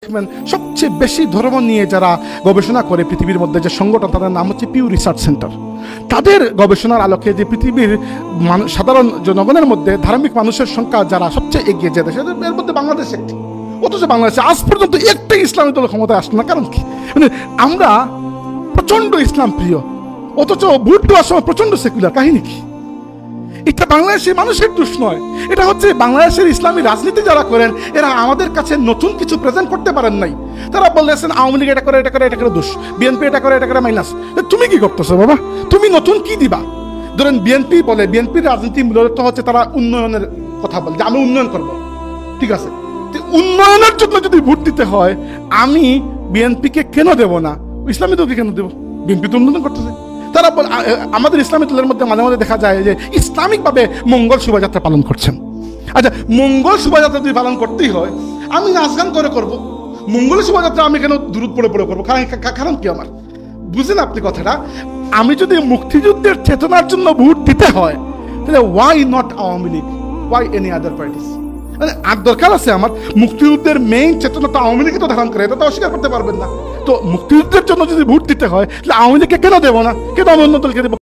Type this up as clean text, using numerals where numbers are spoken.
দেখবেন সবচেয়ে বেশি ধর্ম নিয়ে যারা গবেষণা করে পৃথিবীর মধ্যে যে সংগঠন, তাদের নাম হচ্ছে পিউ রিসার্চ সেন্টার। তাদের গবেষণার আলোকে যে পৃথিবীর সাধারণ জনগণের মধ্যে ধার্মিক মানুষের সংখ্যা যারা সবচেয়ে এগিয়ে যে দেশে, এর মধ্যে বাংলাদেশ একটি। অথচ বাংলাদেশে আজ পর্যন্ত একটাই ইসলামী দল ক্ষমতায় আসলো না। কারণ কি? মানে আমরা প্রচন্ড ইসলাম প্রিয়, অথচ ভোট দেওয়ার সময় প্রচন্ড সেকুলার। কাহিনী কি? এটা বাংলাদেশের মানুষের দোষ নয়, এটা হচ্ছে বাংলাদেশের ইসলামী রাজনীতি যারা করেন এরা আমাদের কাছে নতুন কিছু প্রেজেন্ট করতে পারেন নাই। তারা বলতেছেন আওয়ামী লীগ এটা করে, এটা করে, এটা করে দোষ, বিএনপি এটা করে, এটা করে মাইনাস। তুমি কি করতেছো বাবা? তুমি নতুন কি দিবা? ধরেন বিএনপি বলে, বিএনপির রাজনীতি মূলত হচ্ছে তারা উন্নয়নের কথা বলে যে আমি উন্নয়ন করবো। ঠিক আছে, উন্নয়নের জন্য যদি ভোট দিতে হয় আমি বিএনপিকে কেন দেব না, ইসলামী দলকে কেন দেবো? বিএনপি তো উন্নয়ন করতেছে। তারা আমাদের ইসলামী দলের মধ্যে মাঝে মাঝে দেখা যায় যে ইসলামিকভাবে মঙ্গল শোভাযাত্রা পালন করছেন। আচ্ছা, মঙ্গল শোভাযাত্রা যদি পালন করতেই হয় আমি নাচ গান করে করবো, মঙ্গল শোভাযাত্রা আমি কেন দূরত পড়ে পড়ে করবো? কারণ কি আমার? বুঝলেন আপনি কথাটা? আমি যদি মুক্তিযুদ্ধের চেতনার জন্য ভোট দিতে হয় তাহলে why not Awami League, why any other parties? মানে আর দরকার আছে আমার মুক্তিযুদ্ধের মেইন চেতনা তো আওয়ামী লীগই তো ধারণ করে, এটা তো অস্বীকার করতে পারবেন না। তো মুক্তিযুদ্ধের জন্য যদি ভোট দিতে হয় তাহলে আওয়ামী লীগকে কেন দেবো না, কেন অন্য দলকে দেবো?